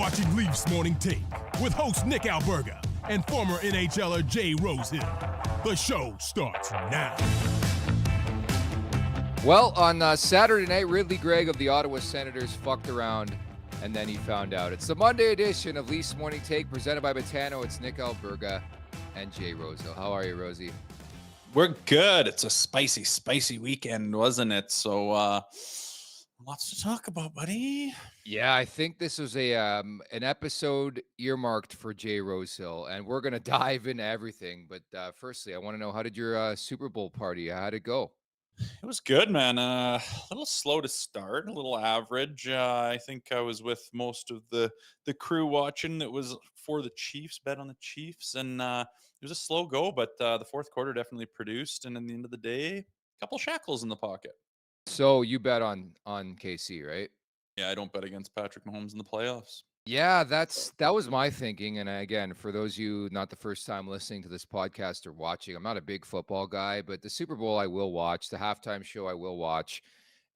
watching Leafs Morning Take with host Nick Alberga and former NHLer Jay Rosehill. The show starts now. Well, on Saturday night, Greig of the Ottawa Senators fucked around, and then he found out. It's the Monday edition of Leafs Morning Take, presented by Betano. It's Nick Alberga and Jay Rosehill. How are you, Rosie? We're good. It's a spicy weekend, wasn't it? So, lots to talk about, buddy. Yeah, I think this was an episode earmarked for Jay Rosehill, and we're going to dive into everything. But firstly, I want to know, how did your Super Bowl party, how'd it go? It was good, man. A little slow to start, a little average. I think I was with most of the crew watching. It was for the Chiefs, bet on the Chiefs, and it was a slow go, but the fourth quarter definitely produced. And in the end of the day, a couple shackles in the pocket. So you bet on KC, right? Yeah, I don't bet against Patrick Mahomes in the playoffs. Yeah, that was my thinking. And again, for those of you not the first time listening to this podcast or watching, I'm not a big football guy, but the Super Bowl I will watch, the halftime show I will watch.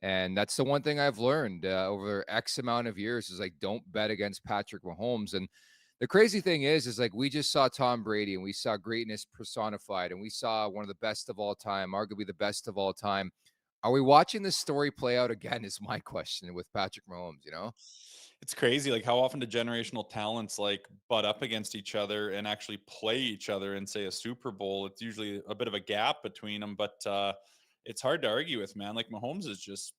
And that's the one thing I've learned over X amount of years is like, don't bet against Patrick Mahomes. And the crazy thing is like, we just saw Tom Brady and we saw greatness personified and we saw one of the best of all time, arguably the best of all time. Are we watching this story play out again is my question with Patrick Mahomes, you know? It's crazy. Like, how often do generational talents like butt up against each other and actually play each other in, say, a Super Bowl? It's usually a bit of a gap between them, but it's hard to argue with, man. Like, Mahomes is just,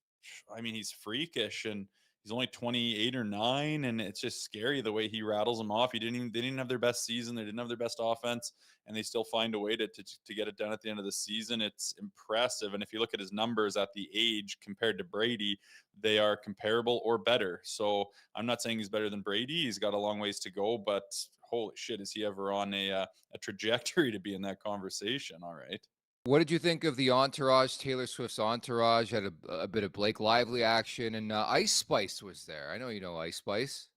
I mean, he's freakish and he's only 28 or 9, and it's just scary the way he rattles them off. They didn't have their best season, they didn't have their best offense, and they still find a way to get it done at the end of the season. It's impressive. And if you look at his numbers at the age compared to Brady, they are comparable or better. So I'm not saying he's better than Brady. He's got a long ways to go, but holy shit, is he ever on a trajectory to be in that conversation? All right. What did you think of the entourage? Taylor Swift's entourage had a bit of Blake Lively action, and Ice Spice was there. I know you know Ice Spice.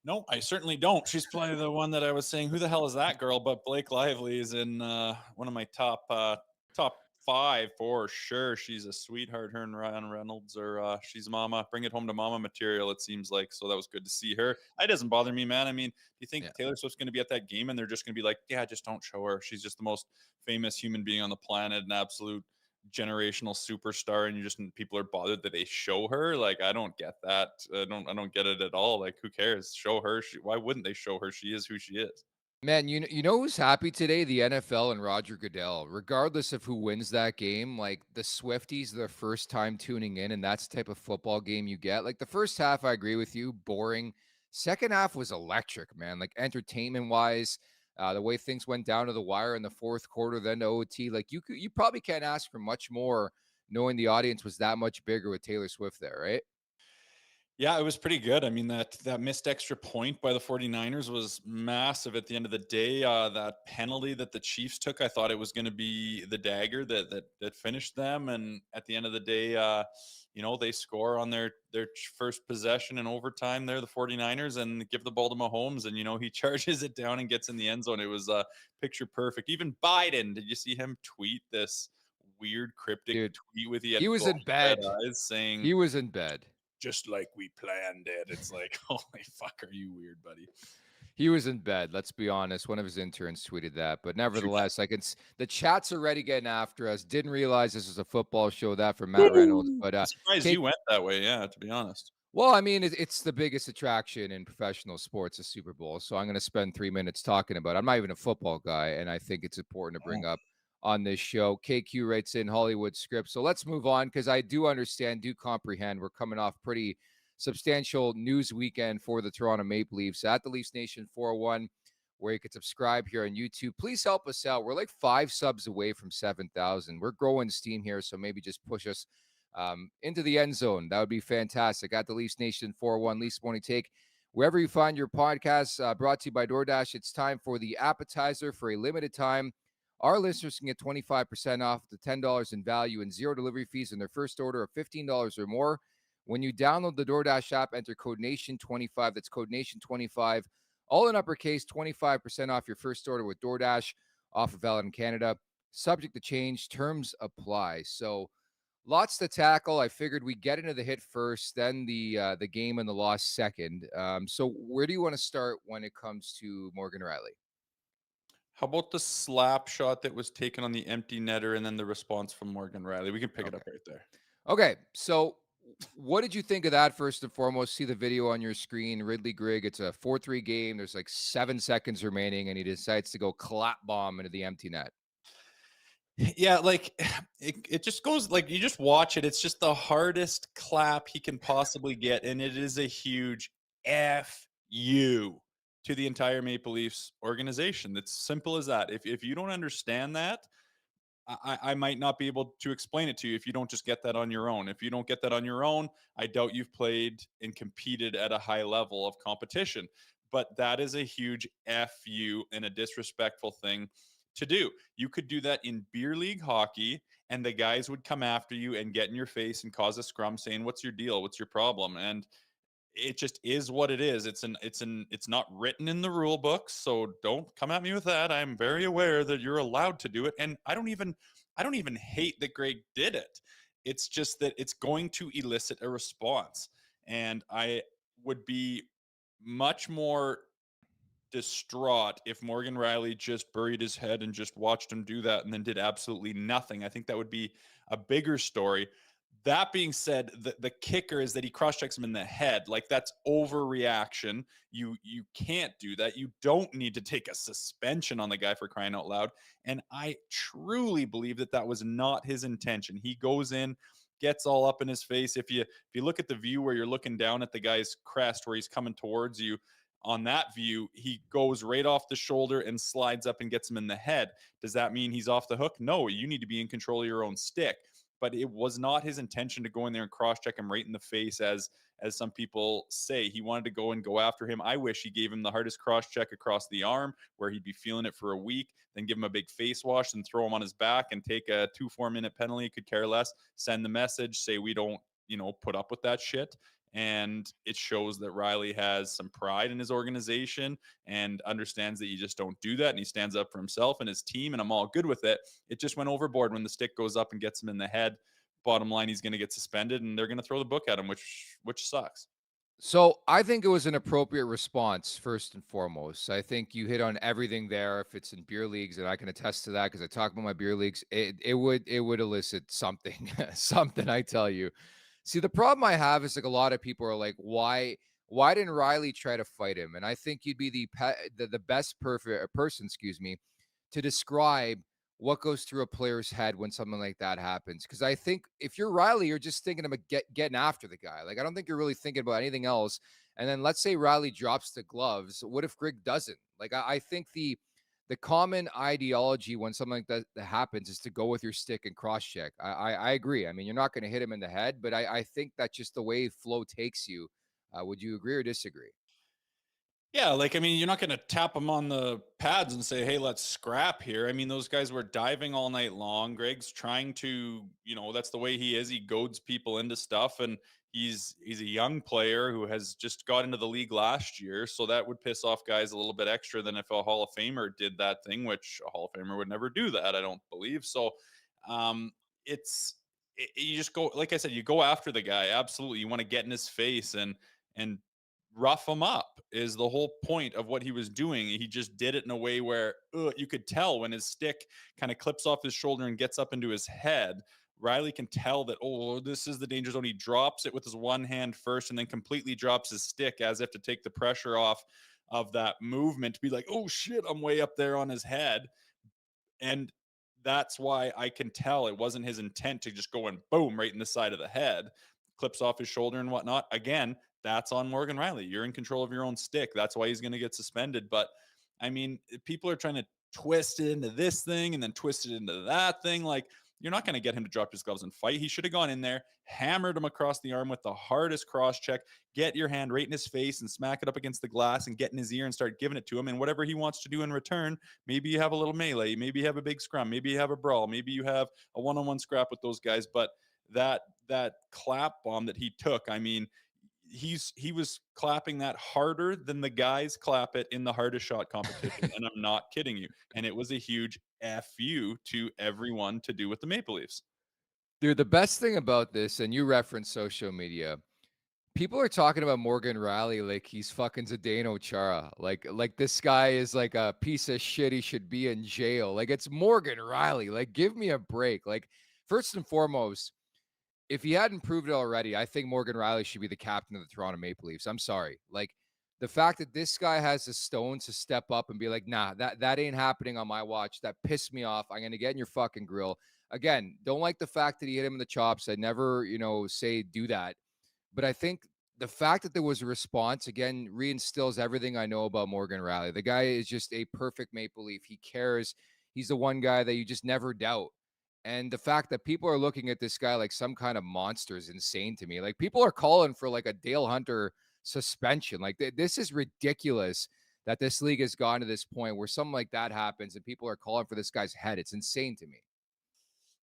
No, I certainly don't. She's probably the one that I was saying, who the hell is that girl? But Blake Lively is in one of my top 5 for sure. She's a sweetheart. Her and Ryan Reynolds are she's mama. Bring it home to mama material, it seems like. So that was good to see her. It doesn't bother me, man. I mean, do you think Taylor Swift's going to be at that game and they're just going to be like, yeah, just don't show her. She's just the most famous human being on the planet, an absolute generational superstar, and people are bothered that they show her? Like, I don't get that. I don't get it at all. Like, who cares? Show her. Why wouldn't they show her? She is who she is. Man, you know who's happy today? The NFL and Roger Goodell. Regardless of who wins that game, like the Swifties, their first time tuning in, and that's the type of football game you get. Like the first half, I agree with you, boring. Second half was electric, man. Like entertainment wise, the way things went down to the wire in the fourth quarter, then to OT. Like you probably can't ask for much more, knowing the audience was that much bigger with Taylor Swift there, right? Yeah, it was pretty good. I mean, that missed extra point by the 49ers was massive at the end of the day. That penalty that the Chiefs took, I thought it was going to be the dagger that finished them. And at the end of the day, they score on their first possession in overtime there, the 49ers, and give the ball to Mahomes. And, he charges it down and gets in the end zone. It was picture perfect. Even Biden, did you see him tweet this weird cryptic tweet with he was in bed eyes saying he was in bed? Just like we planned it. It's like, holy fuck, are you weird, buddy? He was in bed. Let's be honest. One of his interns tweeted that, but nevertheless, the chat's already getting after us. Didn't realize this was a football show. That from Matt Reynolds, but I'm surprised you went that way. Yeah, to be honest. Well, I mean, it's the biggest attraction in professional sports, the Super Bowl. So I'm going to spend 3 minutes talking about it. I'm not even a football guy, and I think it's important to bring up on this show. KQ writes in Hollywood script. So let's move on, because I do understand, do comprehend. We're coming off pretty substantial news weekend for the Toronto Maple Leafs at the Leafs Nation 401, where you can subscribe here on YouTube. Please help us out. We're like 5 subs away from 7,000. We're growing steam here, so maybe just push us into the end zone. That would be fantastic. At the Leafs Nation 401, Leafs Morning Take. Wherever you find your podcasts, brought to you by DoorDash, it's time for the appetizer. For a limited time, our listeners can get 25% off to $10 in value and 0 delivery fees in their first order of $15 or more. When you download the DoorDash app, enter code NATION25. That's code NATION25. All in uppercase, 25% off your first order with DoorDash. Offer valid in Canada. Subject to change. Terms apply. So Lots to tackle. I figured we'd get into the hit first, then the game and the loss second. So where do you want to start when it comes to Morgan Rielly? How about the slap shot that was taken on the empty netter and then the response from Morgan Rielly? We can pick it Okay. up right there. Okay. So what did you think of that first and foremost? See the video on your screen. Ridley Greig, it's a 4-3 game. There's like 7 seconds remaining, and he decides to go clap bomb into the empty net. Yeah, like it just goes like you just watch it. It's just the hardest clap he can possibly get, and it is a huge F you to the entire Maple Leafs organization. It's simple as that. If you don't understand that, I might not be able to explain it to you if you don't just get that on your own. If you don't get that on your own, I doubt you've played and competed at a high level of competition. But that is a huge F you and a disrespectful thing to do. You could do that in beer league hockey, and the guys would come after you and get in your face and cause a scrum saying, "What's your deal? What's your problem?" And it just is what it is. It's not written in the rule books, so don't come at me with that. I'm very aware that you're allowed to do it, and I don't even hate that Greg did it. It's just that it's going to elicit a response, and I would be much more distraught if Morgan Rielly just buried his head and just watched him do that and then did absolutely nothing. I think that would be a bigger story. That being said, the kicker is that he cross checks him in the head. Like that's overreaction. You can't do that. You don't need to take a suspension on the guy for crying out loud. And I truly believe that that was not his intention. He goes in, gets all up in his face. If you look at the view where you're looking down at the guy's crest where he's coming towards you, on that view, he goes right off the shoulder and slides up and gets him in the head. Does that mean he's off the hook? No, you need to be in control of your own stick. But it was not his intention to go in there and cross check him right in the face, as some people say. He wanted to go after him. I wish he gave him the hardest cross check across the arm where he'd be feeling it for a week, then give him a big face wash and throw him on his back and take a 2-4 minute penalty. Could care less. Send the message, say we don't, put up with that shit. And it shows that Rielly has some pride in his organization and understands that you just don't do that. And he stands up for himself and his team. And I'm all good with it. It just went overboard when the stick goes up and gets him in the head. Bottom line, he's going to get suspended and they're going to throw the book at him, which sucks. So I think it was an appropriate response, first and foremost. I think you hit on everything there. If it's in beer leagues, and I can attest to that because I talk about my beer leagues, it would elicit something, something. I tell you. See, the problem I have is like a lot of people are like, why didn't Rielly try to fight him? And I think you'd be the best perfect person, excuse me, to describe what goes through a player's head when something like that happens. Because I think if you're Rielly, you're just thinking about getting after the guy. Like I don't think you're really thinking about anything else. And then let's say Rielly drops the gloves. What if Greg doesn't? Like I think the common ideology when something like that happens is to go with your stick and cross check. I agree. I mean, you're not going to hit him in the head, but I think that's just the way flow takes you. Would you agree or disagree? Yeah, like I mean, you're not going to tap them on the pads and say, "Hey, let's scrap here." I mean, those guys were diving all night long. Greg's trying to, that's the way he is. He goads people into stuff, and he's a young player who has just got into the league last year, so that would piss off guys a little bit extra than if a Hall of Famer did that thing, which a Hall of Famer would never do that, I don't believe. So, um, it's you just go, like I said, you go after the guy. Absolutely, you want to get in his face and rough him up is the whole point of what he was doing. He just did it in a way where you could tell when his stick kind of clips off his shoulder and gets up into his head. Rielly can tell that, oh, this is the danger zone. He drops it with his one hand first and then completely drops his stick as if to take the pressure off of that movement to be like, oh shit, I'm way up there on his head. And that's why I can tell it wasn't his intent to just go and boom right in the side of the head, clips off his shoulder and whatnot. Again, that's on Morgan Rielly. You're in control of your own stick. That's why he's going to get suspended. But I mean, people are trying to twist it into this thing and then twist it into that thing. Like, you're not going to get him to drop his gloves and fight. He should have gone in there, hammered him across the arm with the hardest cross check, get your hand right in his face and smack it up against the glass and get in his ear and start giving it to him. And whatever he wants to do in return, maybe you have a little melee, maybe you have a big scrum, maybe you have a brawl, maybe you have a one-on-one scrap with those guys. But that clap bomb that he took, I mean, he was clapping that harder than the guys clap it in the hardest shot competition, and I'm not kidding you. And it was a huge fu to everyone to do with the Maple Leafs. Dude, the best thing about this, and you reference social media, people are talking about Morgan Rielly like he's fucking Zdeno Chara. Like this guy is like a piece of shit. He should be in jail. Like it's Morgan Rielly. Like give me a break. Like first and foremost, if he hadn't proved it already, I think Morgan Rielly should be the captain of the Toronto Maple Leafs. I'm sorry. Like the fact that this guy has the stones to step up and be like, nah, that ain't happening on my watch. That pissed me off. I'm gonna get in your fucking grill. Again, don't like the fact that he hit him in the chops. I never, say do that. But I think the fact that there was a response again reinstills everything I know about Morgan Rielly. The guy is just a perfect Maple Leaf. He cares. He's the one guy that you just never doubt. And the fact that people are looking at this guy like some kind of monster is insane to me. Like people are calling for like a Dale Hunter suspension. Like this is ridiculous that this league has gone to this point where something like that happens and people are calling for this guy's head. It's insane to me.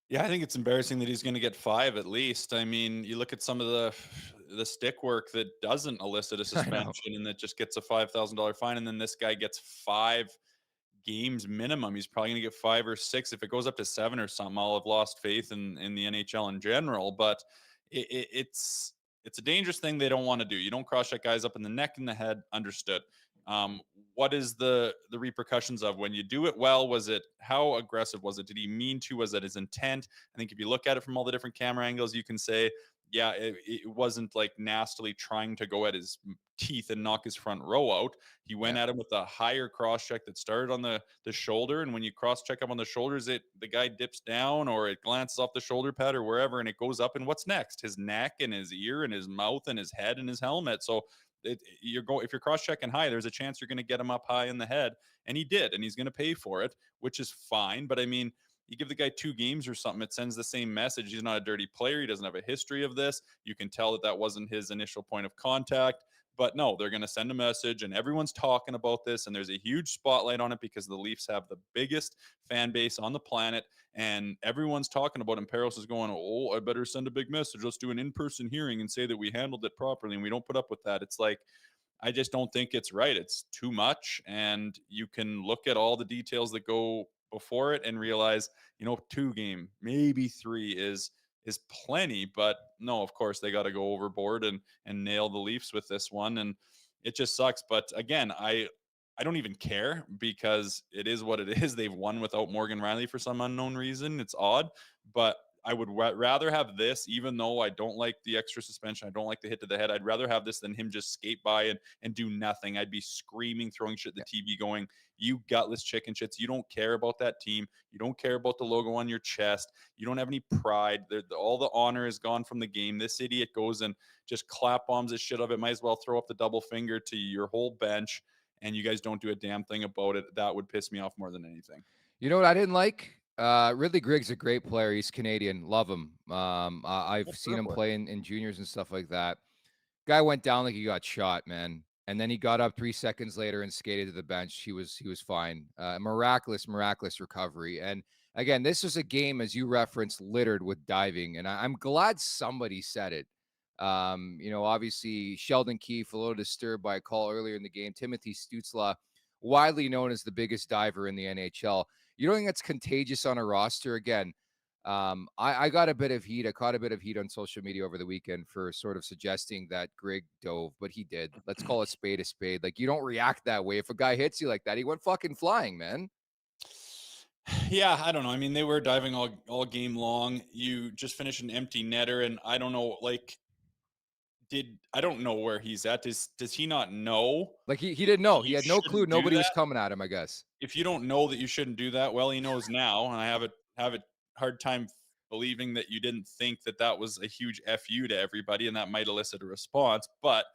Yeah, I think it's embarrassing that he's going to get 5 at least. I mean, you look at some of the stick work that doesn't elicit a I know. suspension and that just gets a $5,000 fine, and then this guy gets 5 games minimum. He's probably going to get 5 or 6. If it goes up to 7 or something, I'll have lost faith in the NHL in general. But it's a dangerous thing they don't want to do. You don't cross check guys up in the neck and the head. Understood. What is the repercussions of when you do it well? Was it, how aggressive was it? Did he mean to? Was that his intent? I think if you look at it from all the different camera angles, you can say, yeah, it wasn't like nastily trying to go at his teeth and knock his front row out. He went Yeah. at him with a higher cross check that started on the shoulder, and when you cross check up on the shoulders, the guy dips down or it glances off the shoulder pad or wherever, and it goes up. And what's next? His neck and his ear and his mouth and his head and his helmet. So if you're cross checking high, there's a chance you're going to get him up high in the head, and he did, and he's going to pay for it, which is fine. But I mean, you give the guy 2 games or something, it sends the same message. He's not a dirty player. He doesn't have a history of this. You can tell that wasn't his initial point of contact. But no, they're going to send a message, and everyone's talking about this, and there's a huge spotlight on it because the Leafs have the biggest fan base on the planet, and everyone's talking about it. And Peros is going, oh, I better send a big message. Let's do an in-person hearing and say that we handled it properly, and we don't put up with that. It's like, I just don't think it's right. It's too much. And you can look at all the details that go before it and realize, 2 game, maybe 3 is plenty. But no, of course they got to go overboard and nail the Leafs with this one. And it just sucks. But again, I don't even care because it is what it is. They've won without Morgan Rielly for some unknown reason. It's odd, but I would rather have this, even though I don't like the extra suspension. I don't like the hit to the head. I'd rather have this than him just skate by and do nothing. I'd be screaming, throwing shit at the TV going, you gutless chicken shits. You don't care about that team. You don't care about the logo on your chest. You don't have any pride. All the honor is gone from the game. This idiot goes and just clap bombs this shit of it. Might as well throw up the double finger to your whole bench, and you guys don't do a damn thing about it. That would piss me off more than anything. You know what I didn't like? Ridley Greig's a great player. He's Canadian. Love him. I've seen him play in juniors and stuff like that. Guy went down like he got shot, man. And then he got up 3 seconds later and skated to the bench. He was fine. Miraculous recovery. And again, this was a game, as you referenced, littered with diving. And I'm glad somebody said it. Obviously Sheldon Keefe, a little disturbed by a call earlier in the game. Timothy Stützle, widely known as the biggest diver in the NHL. You don't think that's contagious on a roster? Again, I got a bit of heat. I caught a bit of heat on social media over the weekend for sort of suggesting that Greig dove, but he did. Let's call a spade a spade. Like, you don't react that way. If a guy hits you like that, he went fucking flying, man. Yeah, I don't know. I mean, they were diving all game long. You just finished an empty netter, and I don't know, like, I don't know where he's at. Does he not know Like, he didn't know. He you had no clue. shouldn't do Nobody was that? coming at him, I guess. If you don't know that you shouldn't do that, well, he knows now, and I have a hard time believing that you didn't think that was a huge fu to everybody, and that might elicit a response. But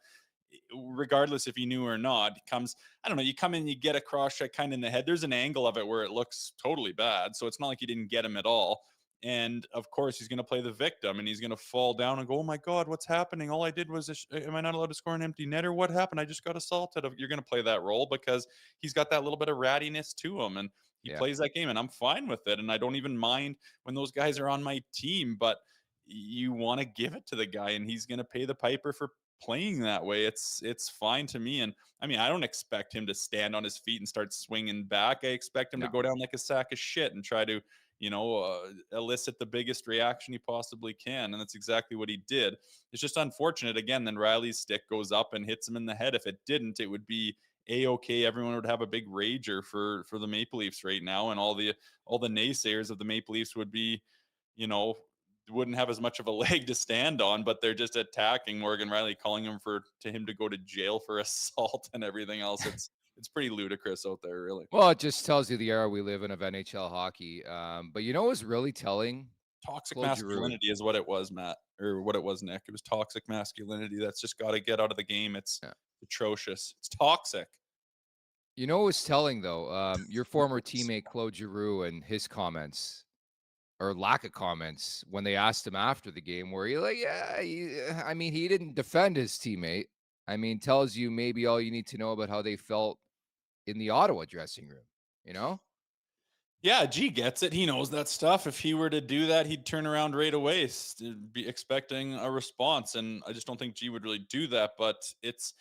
regardless if you knew or not, I don't know, you come in, you get a cross check kind of in the head. There's an angle of it where it looks totally bad, so it's not like you didn't get him at all. And of course, he's going to play the victim, and he's going to fall down and go, "Oh my God, what's happening? All I did was, am I not allowed to score an empty netter? What happened? I just got assaulted." You're going to play that role because he's got that little bit of rattiness to him, and he Yeah. plays that game, and I'm fine with it. And I don't even mind when those guys are on my team, but you want to give it to the guy, and he's going to pay the piper for playing that way. It's fine to me. And I mean, I don't expect him to stand on his feet and start swinging back. I expect him to No. go down like a sack of shit and try to elicit the biggest reaction he possibly can. And that's exactly what he did. It's just unfortunate. Again, then Rielly's stick goes up and hits him in the head. If it didn't, it would be a-okay. Everyone would have a big rager for the Maple Leafs right now, and all the naysayers of the Maple Leafs would be, you know, wouldn't have as much of a leg to stand on, but they're just attacking Morgan Rielly, calling him to go to jail for assault and everything else. It's pretty ludicrous out there, really. Well, it just tells you the era we live in of NHL hockey. But you know what's really telling? Toxic Claude Giroux. masculinity is what it was, Matt, or what it was, Nick. It was toxic masculinity. That's just got to get out of the game. It's Yeah. atrocious. It's toxic. You know what's telling though? Your former teammate Claude Giroux and his comments or lack of comments when they asked him after the game, where I mean, he didn't defend his teammate. I mean, tells you maybe all you need to know about how they felt in the Ottawa dressing room, you know? Yeah, G gets it. He knows that stuff. If he were to do that, he'd turn around right away, be expecting a response. And I just don't think G would really do that. But it's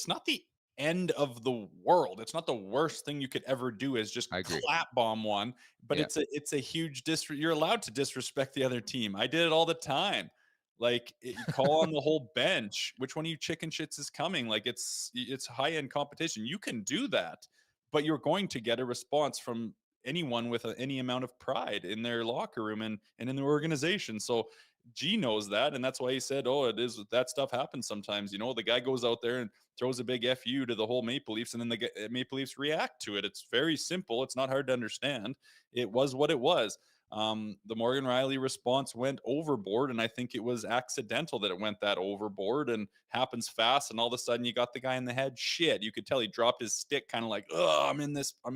not the end of the world. It's not the worst thing you could ever do is just I agree. clap bomb one. But Yeah. it's a huge you're allowed to disrespect the other team. I did it all the time. Like call on the whole bench. Which one of you chicken shits is coming? Like it's high end competition. You can do that, but you're going to get a response from anyone with any amount of pride in their locker room and in their organization. So G knows that, and that's why he said, "Oh, it is that stuff happens sometimes." The guy goes out there and throws a big fu to the whole Maple Leafs, and then the Maple Leafs react to it. It's very simple. It's not hard to understand. It was what it was. The Morgan Rielly response went overboard, and I think it was accidental that it went that overboard and happens fast. And all of a sudden, you got the guy in the head. Shit, you could tell he dropped his stick, kind of like, "Oh, I'm in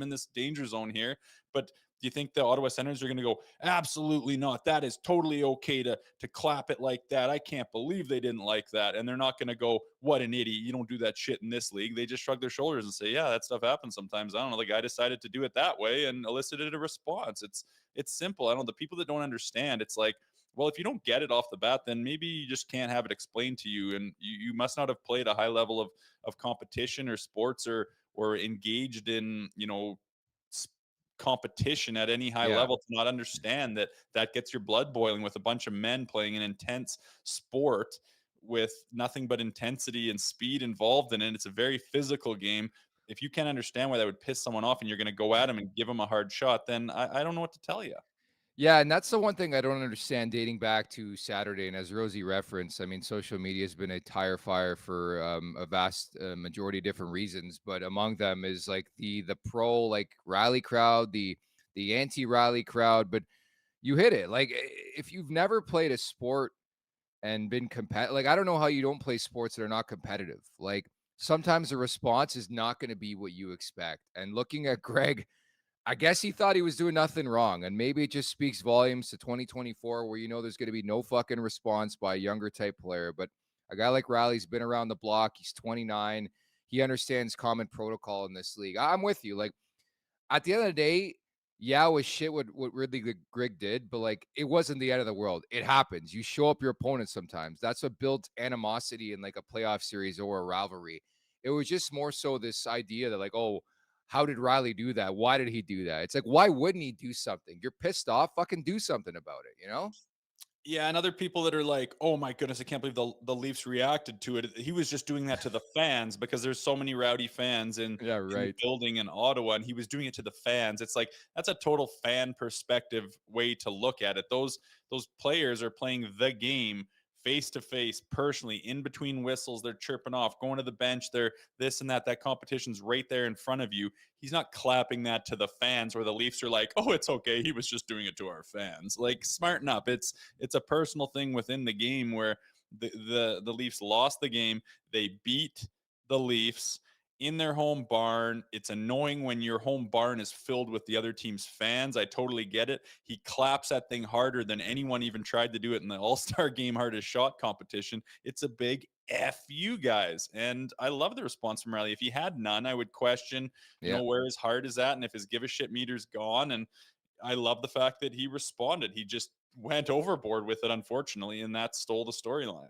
this danger zone here." But do you think the Ottawa Senators are going to go, absolutely not? That is totally okay to clap it like that. I can't believe they didn't like that. And they're not going to go, what an idiot. You don't do that shit in this league. They just shrug their shoulders and say, yeah, that stuff happens sometimes. I don't know. The guy decided to do it that way and elicited a response. It's simple. I don't know. The people that don't understand, it's like, well, if you don't get it off the bat, then maybe you just can't have it explained to you. And you must not have played a high level of competition or sports or engaged in, competition at any high Yeah. level to not understand that gets your blood boiling with a bunch of men playing an intense sport with nothing but intensity and speed involved in it. It's a very physical game. If you can't understand why that would piss someone off and you're going to go at him and give him a hard shot, then I don't know what to tell you. Yeah, and that's the one thing I don't understand dating back to Saturday. And as Rosie referenced, I mean, social media has been a tire fire for a vast majority of different reasons, but among them is like the pro like Riley crowd, the anti Riley crowd. But you hit it. Like if you've never played a sport and been competitive, like I don't know how you don't play sports that are not competitive. Like sometimes the response is not going to be what you expect. And looking at Greig, I guess he thought he was doing nothing wrong. And maybe it just speaks volumes to 2024 where there's going to be no fucking response by a younger type player. But a guy like Riley's been around the block. He's 29. He understands common protocol in this league. I'm with you. Like at the end of the day, yeah, it was shit what Ridley Greig did, but like it wasn't the end of the world. It happens. You show up your opponent sometimes. That's what builds animosity in like a playoff series or a rivalry. It was just more so this idea that like, oh, how did Riley do that? Why did he do that? It's like, why wouldn't he do something? You're pissed off. Fucking do something about it, you know? Yeah, and other people that are like, "Oh my goodness, I can't believe the Leafs reacted to it." He was just doing that to the fans because there's so many rowdy fans Yeah, in the right. building in Ottawa, and he was doing it to the fans. It's like that's a total fan perspective way to look at it. Those players are playing the game face to face, personally, in between whistles. They're chirping off, going to the bench. They're this and that. That competition's right there in front of you. He's not clapping that to the fans where the Leafs are like, "Oh, it's okay. He was just doing it to our fans." Like, smarten up. It's a personal thing within the game where the Leafs lost the game. They beat the Leafs in their home barn. It's annoying when your home barn is filled with the other team's fans. I totally get it. He claps that thing harder than anyone even tried to do it in the All-Star game hardest shot competition. It's a big F you guys. And I love the response from Riley. If he had none, I would question, Yeah. where his heart is at and if his give a shit meter's gone. And I love the fact that he responded. He just went overboard with it, unfortunately, and that stole the storyline.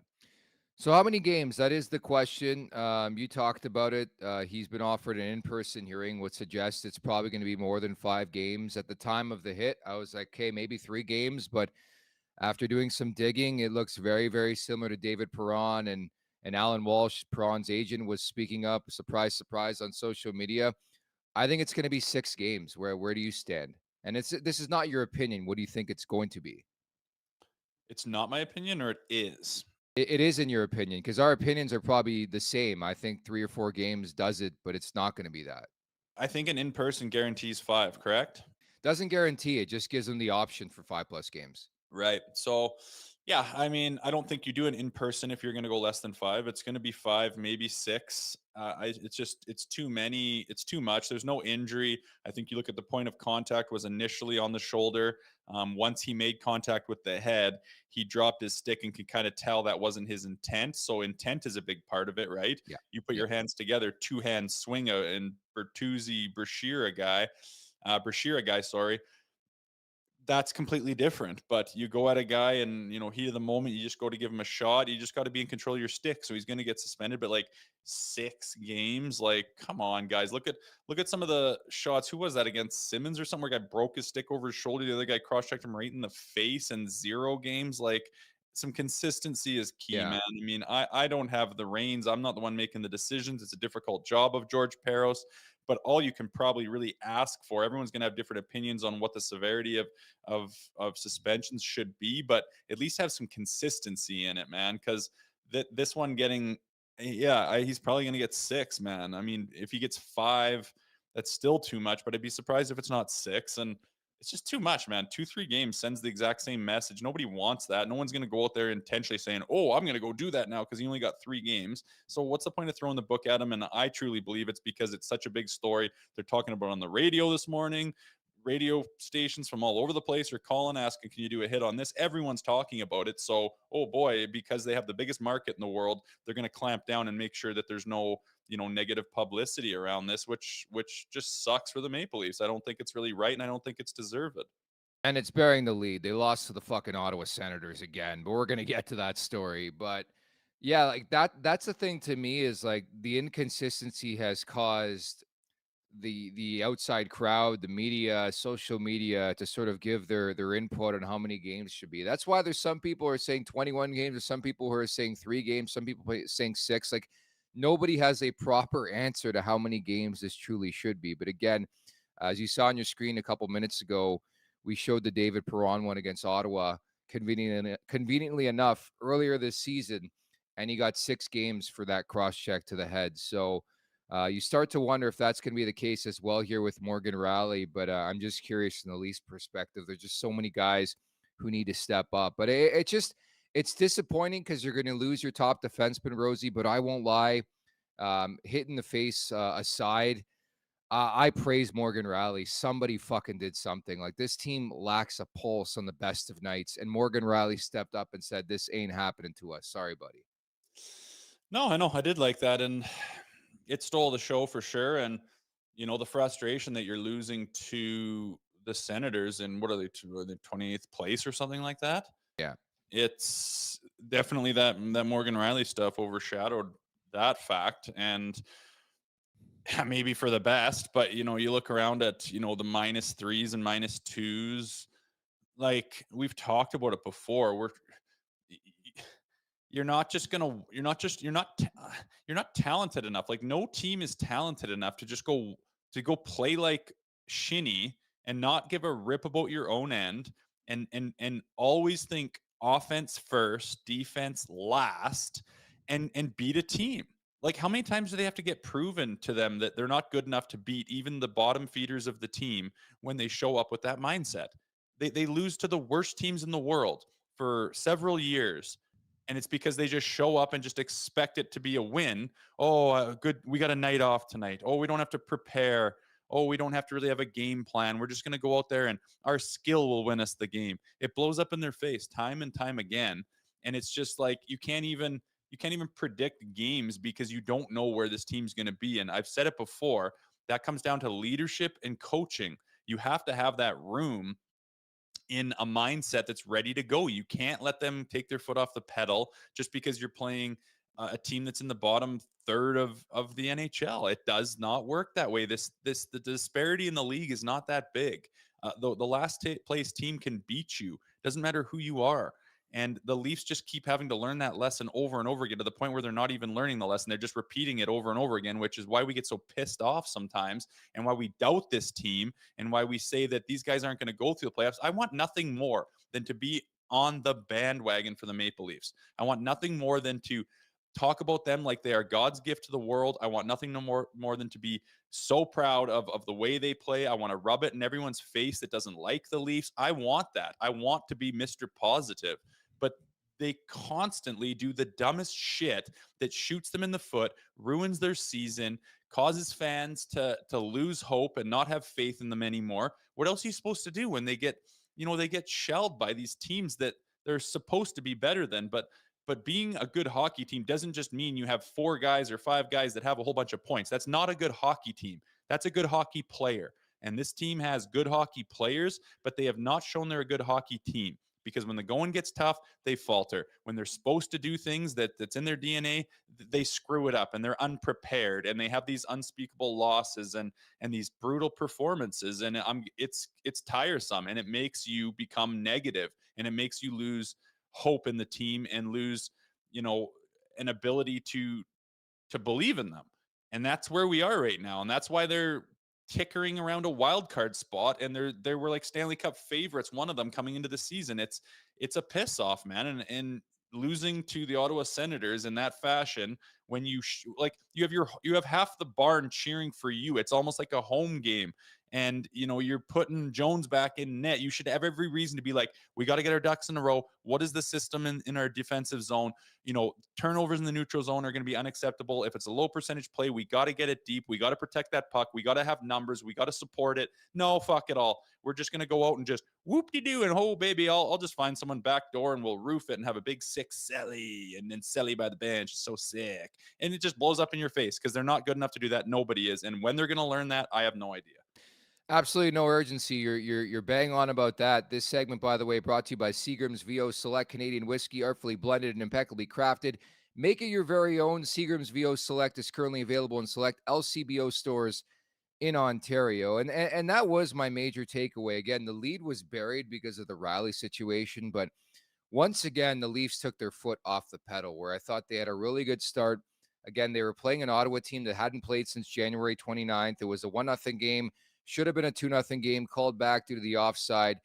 So how many games? That is the question. You talked about it. He's been offered an in-person hearing, would suggest it's probably going to be more than 5 games. At the time of the hit, I was like, okay, maybe 3 games. But after doing some digging, it looks very, very similar to David Perron and Alan Walsh, Perron's agent, was speaking up. Surprise, surprise, on social media. I think it's going to be 6 games. Where do you stand? And this is not your opinion. What do you think it's going to be? It's not my opinion, or it is? It is in your opinion, because our opinions are probably the same. I think 3 or 4 games does it, but it's not going to be that. I think an in-person guarantees 5, correct? Doesn't guarantee it, just gives them the option for 5+ games. Right. So, yeah, I mean, I don't think you do an in person if you're going to go less than 5. It's going to be 5, maybe 6. It's too many. It's too much. There's no injury. I think you look at the point of contact was initially on the shoulder. Once he made contact with the head, he dropped his stick and could kind of tell that wasn't his intent. So intent is a big part of it, right? Yeah. You put Yeah. your hands together, 2 hands swing out, and Brashear guy, sorry, that's completely different. But you go at a guy and, heat of the moment, you just go to give him a shot. You just got to be in control of your stick. So he's going to get suspended. But like 6 games, like, come on, guys. Look at some of the shots. Who was that against Simmons or something? Where a guy broke his stick over his shoulder. The other guy cross-checked him right in the face, and 0 games. Like, some consistency is key, Yeah. man. I mean, I don't have the reins. I'm not the one making the decisions. It's a difficult job of George Peros. But all you can probably really ask for, everyone's going to have different opinions on what the severity of suspensions should be, but at least have some consistency in it, man. Because this one getting, yeah, he's probably going to get 6, man. I mean, if he gets 5, that's still too much. But I'd be surprised if it's not 6. And it's just too much, man. 2-3 games sends the exact same message. Nobody wants that. No one's going to go out there intentionally saying, "Oh, I'm going to go do that now," because he only got 3 games. So what's the point of throwing the book at him? And I truly believe it's because it's such a big story. They're talking about on the radio this morning. Radio stations from all over the place are calling, asking, "Can you do a hit on this?" Everyone's talking about it. So, oh boy, because they have the biggest market in the world, they're going to clamp down and make sure that there's no, negative publicity around this, which just sucks for the Maple Leafs. I don't think it's really right, and I don't think it's deserved. And it's bearing the lead. They lost to the fucking Ottawa Senators again, but we're going to get to that story. But yeah, like that's the thing to me, is like the inconsistency has caused the outside crowd, the media, social media, to sort of give their input on how many games should be. That's why there's some people who are saying 21 games, or some people who are saying 3 games, some people saying 6. Like, nobody has a proper answer to how many games this truly should be. But again, as you saw on your screen a couple minutes ago, we showed the David Perron one against Ottawa conveniently enough earlier this season, and he got 6 games for that cross check to the head. So you start to wonder if that's going to be the case as well here with Morgan Rielly. But I'm just curious from the Leafs perspective. There's just so many guys who need to step up. But it's disappointing because you're going to lose your top defenseman, Rosie. But I won't lie, hit in the face aside, I praise Morgan Rielly. Somebody fucking did something. Like, this team lacks a pulse on the best of nights, and Morgan Rielly stepped up and said, "This ain't happening to us. Sorry, buddy." No, I know. I did like that. And it stole the show for sure. And, the frustration that you're losing to the Senators, and what are they, are they 28th place or something like that? Yeah. It's definitely that Morgan Rielly stuff overshadowed that fact. And maybe for the best, but you look around at, the -3s and -2s, like we've talked about it before. You're not just gonna you're not talented enough. Like, no team is talented enough to go play like shinny and not give a rip about your own end, and always think offense first, defense last, and beat a team. Like, how many times do they have to get proven to them that they're not good enough to beat even the bottom feeders of the team when they show up with that mindset? They lose to the worst teams in the world for several years, and it's because they just show up and just expect it to be a win. Oh, good, we got a night off tonight. Oh, we don't have to prepare. Oh, we don't have to really have a game plan. We're just going to go out there and our skill will win us the game. It blows up in their face time and time again. And it's just like, you can't even predict games because you don't know where this team's going to be. And I've said it before, that comes down to leadership and coaching. You have to have that room in a mindset that's ready to go. You can't let them take their foot off the pedal just because you're playing a team that's in the bottom third of the NHL. It does not work that way. The disparity in the league is not that big. The last place team can beat you. Doesn't matter who you are. And the Leafs just keep having to learn that lesson over and over again, to the point where they're not even learning the lesson. They're just repeating it over and over again, which is why we get so pissed off sometimes, and why we doubt this team, and why we say that these guys aren't going to go through the playoffs. I want nothing more than to be on the bandwagon for the Maple Leafs. I want nothing more than to talk about them like they are God's gift to the world. I want nothing no more than to be so proud of the way they play. I want to rub it in everyone's face that doesn't like the Leafs. I want that. I want to be Mr. Positive. But they constantly do the dumbest shit that shoots them in the foot, ruins their season, causes fans to lose hope and not have faith in them anymore. What else are you supposed to do when they get, they get shelled by these teams that they're supposed to be better than? But being a good hockey team doesn't just mean you have 4 guys or 5 guys that have a whole bunch of points. That's not a good hockey team. That's a good hockey player. And this team has good hockey players, but they have not shown they're a good hockey team. Because when the going gets tough, they falter. When they're supposed to do things that's in their DNA, they screw it up, and they're unprepared, and they have these unspeakable losses and these brutal performances. And it's tiresome, and it makes you become negative, and it makes you lose hope in the team and lose, an ability to believe in them. And that's where we are right now. And that's why they're tickering around a wild card spot, and they were like Stanley Cup favorites, one of them, coming into the season. It's a piss off, man. And losing to the Ottawa Senators in that fashion, when you you have half the barn cheering for you. It's almost like a home game. And you're putting Jones back in net. You should have every reason to be like, we got to get our ducks in a row. What is the system in our defensive zone? Turnovers in the neutral zone are going to be unacceptable. If it's a low percentage play, we got to get it deep. We got to protect that puck. We got to have numbers. We got to support it. No, fuck it all. We're just going to go out and just whoop-de-doo, and oh, baby, I'll just find someone back door and we'll roof it and have a big sick Selly, and then Selly by the bench. So sick. And it just blows up in your face because they're not good enough to do that. Nobody is. And when they're going to learn that, I have no idea. Absolutely no urgency. You're bang on about that. This segment, by the way, brought to you by Seagram's VO Select Canadian Whiskey, artfully blended and impeccably crafted. Make it your very own. Seagram's VO Select is currently available in select LCBO stores in Ontario. And that was my major takeaway. Again, the lead was buried because of the Rielly situation, but once again, the Leafs took their foot off the pedal, where I thought they had a really good start. Again, they were playing an Ottawa team that hadn't played since January 29th. It was a 1-0 game. Should have been a 2-0 game, called back due to the offside.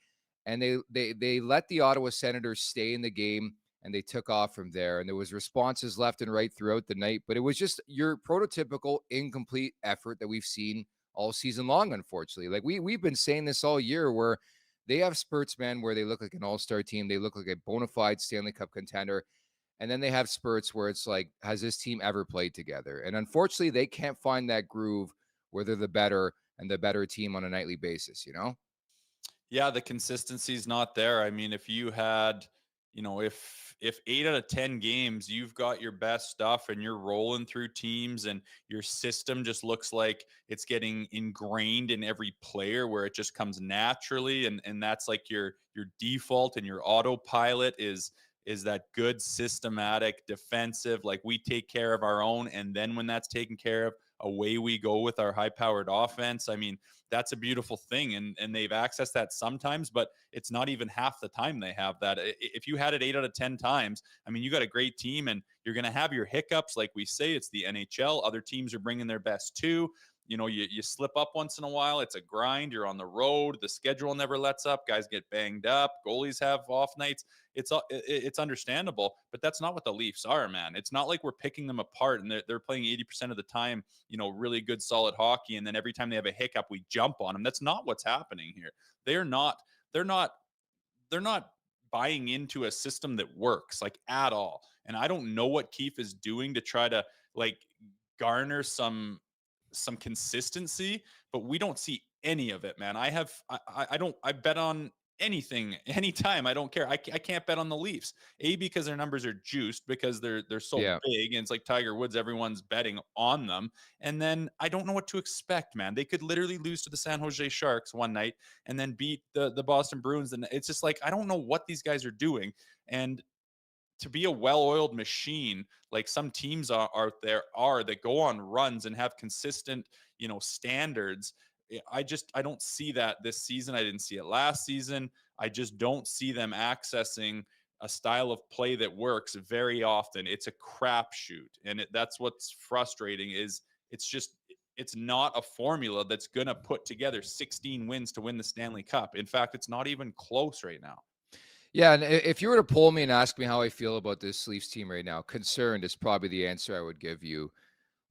And they let the Ottawa Senators stay in the game, and they took off from there. And there was responses left and right throughout the night. But it was just your prototypical incomplete effort that we've seen all season long, unfortunately. Like we've been saying this all year, where they have spurts, man, where they look like an all-star team. They look like a bona fide Stanley Cup contender. And then they have spurts where it's like, has this team ever played together? And unfortunately, they can't find that groove where they're the better team on a nightly basis, Yeah, the consistency is not there. I mean, if you had, if 8 out of 10 games you've got your best stuff and you're rolling through teams and your system just looks like it's getting ingrained in every player, where it just comes naturally, and that's like your default, and your autopilot is that good systematic defensive, like we take care of our own, and then when that's taken care of, away we go with our high-powered offense. I mean, that's a beautiful thing, and they've accessed that sometimes, but it's not even half the time they have that. If you had it 8 out of 10 times, I mean, you got a great team, and you're going to have your hiccups. Like we say, it's the NHL. Other teams are bringing their best too. You slip up once in a while. It's a grind. You're on the road. The schedule never lets up. Guys get banged up. Goalies have off nights. It's understandable, but that's not what the Leafs are, man. It's not like we're picking them apart and they're playing 80% of the time, really good, solid hockey. And then every time they have a hiccup, we jump on them. That's not what's happening here. They're not buying into a system that works, like, at all. And I don't know what Keefe is doing to try to, like, garner some consistency, but we don't see any of it, man. I bet on anything, anytime. I don't care. I can't bet on the Leafs. Because their numbers are juiced because they're so Yeah. big, and it's like Tiger Woods. Everyone's betting on them, and then I don't know what to expect, man. They could literally lose to the San Jose Sharks one night and then beat the Boston Bruins, and it's just like I don't know what these guys are doing. And to be a well-oiled machine like some teams are that go on runs and have consistent, standards. I don't see that this season. I didn't see it last season. I just don't see them accessing a style of play that works very often. It's a crapshoot, and that's what's frustrating. Is it's not a formula that's going to put together 16 wins to win the Stanley Cup. In fact, it's not even close right now. Yeah, and if you were to poll me and ask me how I feel about this Leafs team right now, concerned is probably the answer I would give you.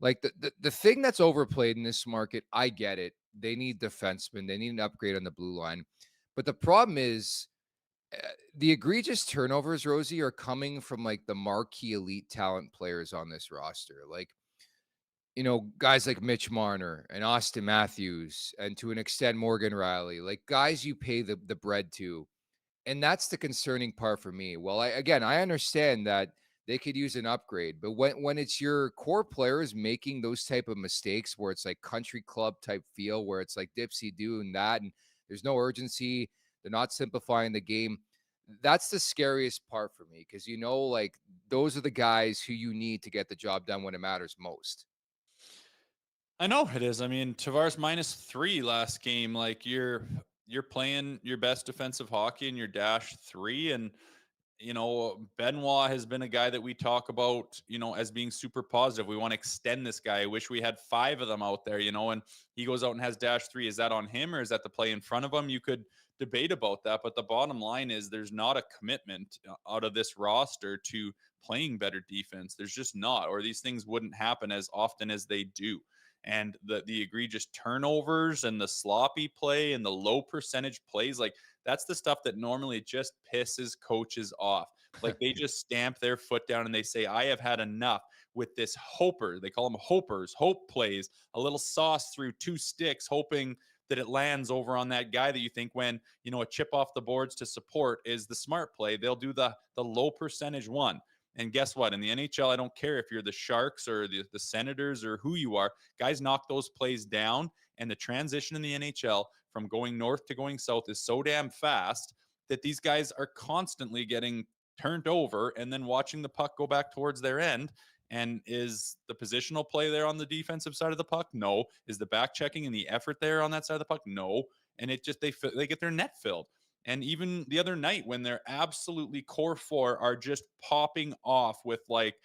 Like the thing that's overplayed in this market, I get it. They need defensemen. They need an upgrade on the blue line. But the problem is the egregious turnovers, Rosie, are coming from like the marquee elite talent players on this roster. Like, guys like Mitch Marner and Austin Matthews, and to an extent, Morgan Rielly, like guys you pay the bread to. And that's the concerning part for me. Well, I understand that they could use an upgrade, but when it's your core players making those type of mistakes where it's like country club type feel, where it's like dipsy do and that, and there's no urgency, they're not simplifying the game. That's the scariest part for me because like those are the guys who you need to get the job done when it matters most. I know it is. I mean, Tavares -3 last game. Like you're playing your best defensive hockey in your -3, and Benoit has been a guy that we talk about, as being super positive. We want to extend this guy. I wish we had 5 of them out there, and he goes out and has -3. Is that on him or is that the play in front of him? You could debate about that, but the bottom line is there's not a commitment out of this roster to playing better defense. There's just not, or these things wouldn't happen as often as they do. And the egregious turnovers and the sloppy play and the low percentage plays, like that's the stuff that normally just pisses coaches off. Like they just stamp their foot down and they say, I have had enough with this hoper. They call them hopers, hope plays, a little sauce through 2 sticks, hoping that it lands over on that guy that you think when, a chip off the boards to support is the smart play. They'll do the low percentage one. And guess what? In the NHL, I don't care if you're the Sharks or the Senators or who you are, guys knock those plays down. And the transition in the NHL from going north to going south is so damn fast that these guys are constantly getting turned over and then watching the puck go back towards their end. And is the positional play there on the defensive side of the puck? No. Is the back checking and the effort there on that side of the puck? No. And it just they get their net filled. And even the other night when they're absolutely core 4 are just popping off with like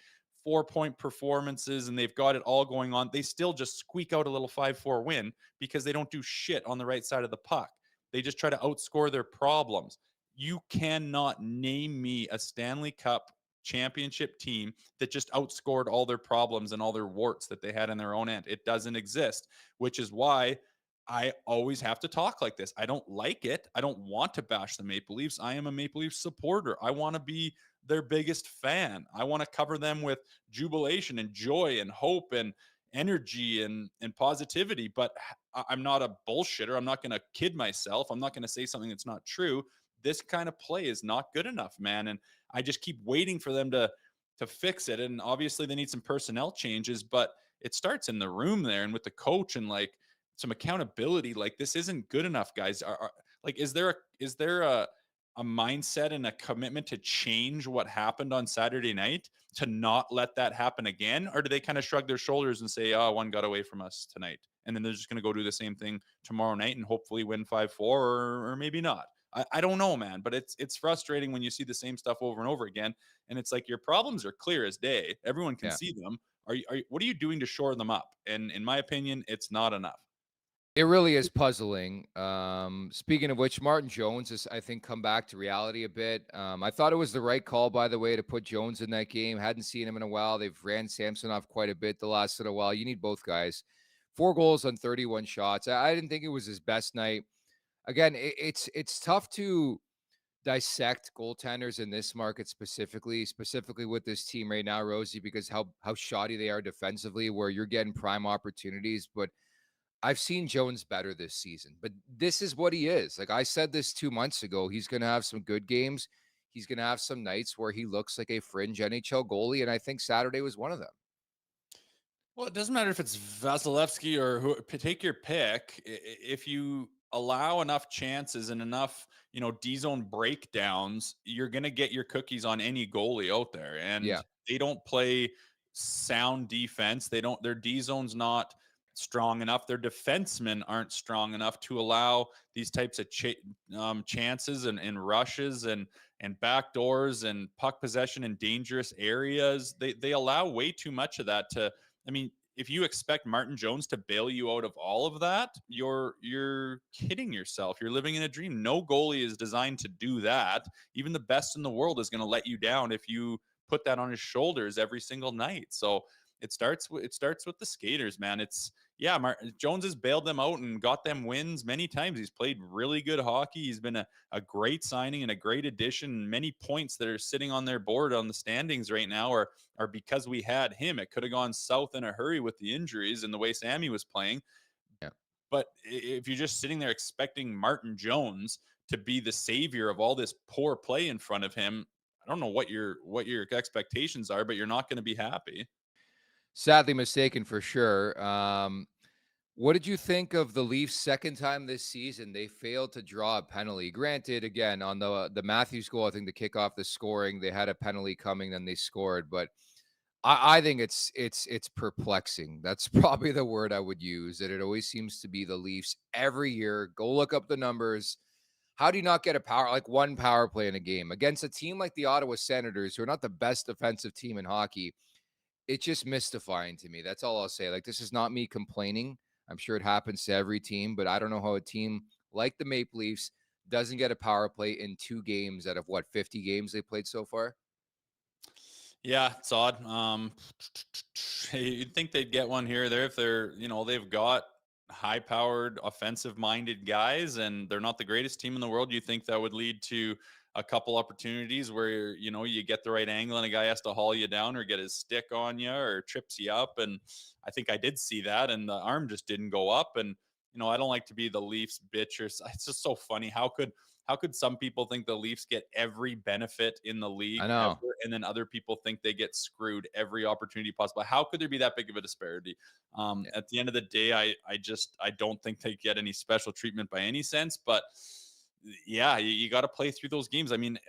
4-point performances and they've got it all going on, they still just squeak out a little 5-4 win because they don't do shit on the right side of the puck. They just try to outscore their problems. You cannot name me a Stanley Cup championship team that just outscored all their problems and all their warts that they had in their own end. It doesn't exist, which is why I always have to talk like this. I don't like it. I don't want to bash the Maple Leafs. I am a Maple Leafs supporter. I want to be their biggest fan. I want to cover them with jubilation and joy and hope and energy and positivity. But I'm not a bullshitter. I'm not going to kid myself. I'm not going to say something that's not true. This kind of play is not good enough, man. And I just keep waiting for them to fix it. And obviously they need some personnel changes, but it starts in the room there and with the coach and like some accountability. Like this isn't good enough, guys. Like is there a mindset and a commitment to change what happened on Saturday night to not let that happen again? Or do they kind of shrug their shoulders and say, oh, one got away from us tonight, and then they're just going to go do the same thing tomorrow night and hopefully win 5-4 or maybe not? I don't know, man, but it's frustrating when you see the same stuff over and over again. And it's like your problems are clear as day. Everyone can Yeah. see them. What are you doing to shore them up? And in my opinion, it's not enough. It really is puzzling. Speaking of which, Martin Jones has, I think, come back to reality a bit. I thought it was the right call, by the way, to put Jones in that game. Hadn't seen him in a while. They've ran Samson off quite a bit the last little while. You need both guys. 4 goals on 31 shots. I didn't think it was his best night. Again, it's tough to dissect goaltenders in this market specifically with this team right now, Rosie, because how shoddy they are defensively, where you're getting prime opportunities, but I've seen Jones better this season, but this is what he is. Like I said this 2 months ago, he's going to have some good games. He's going to have some nights where he looks like a fringe NHL goalie, and I think Saturday was one of them. Well, it doesn't matter if it's Vasilevsky or who. Take your pick. If you allow enough chances and enough, D zone breakdowns, you're gonna get your cookies on any goalie out there. Yeah. And they don't play sound defense. They don't. Their D zone's not strong enough. Their defensemen aren't strong enough to allow these types of chances and rushes and backdoors and puck possession in dangerous areas. They allow way too much of that to. I mean, if you expect Martin Jones to bail you out of all of that, you're kidding yourself. You're living in a dream. No goalie is designed to do that. Even the best in the world is going to let you down if you put that on his shoulders every single night. So it starts with the skaters, man. Jones has bailed them out and got them wins many times. He's played really good hockey. He's been a great signing and a great addition. Many points that are sitting on their board on the standings right now are because we had him. It could have gone south in a hurry with the injuries and the way Sammy was playing. Yeah. But if you're just sitting there expecting Martin Jones to be the savior of all this poor play in front of him, I don't know what your expectations are, but you're not going to be happy. Sadly mistaken for sure. What did you think of the Leafs' second time this season? They failed to draw a penalty. Granted, again, on the Matthews goal, I think to kick off the scoring, they had a penalty coming, then they scored. But I think it's perplexing. That's probably the word I would use. That it always seems to be the Leafs every year. Go look up the numbers. How do you not get one power play in a game against a team like the Ottawa Senators, who are not the best defensive team in hockey? It's just mystifying to me. That's all I'll say. Like, this is not me complaining. I'm sure it happens to every team, but I don't know how a team like the Maple Leafs doesn't get a power play in 2 games out of 50 games they played so far. Yeah, it's odd. You'd think they'd get one here or there if they've got high-powered, offensive-minded guys, and they're not the greatest team in the world. You think that would lead to a couple opportunities where you get the right angle and a guy has to haul you down or get his stick on you or trips you up. And I think I did see that, and the arm just didn't go up. And I don't like to be the Leafs bitch. It's just so funny. How could some people think the Leafs get every benefit in the league I know. ever, and then other people think they get screwed every opportunity possible? How could there be that big of a disparity? Yeah. At the end of the day, I don't think they get any special treatment by any sense. But yeah, you got to play through those games. I mean,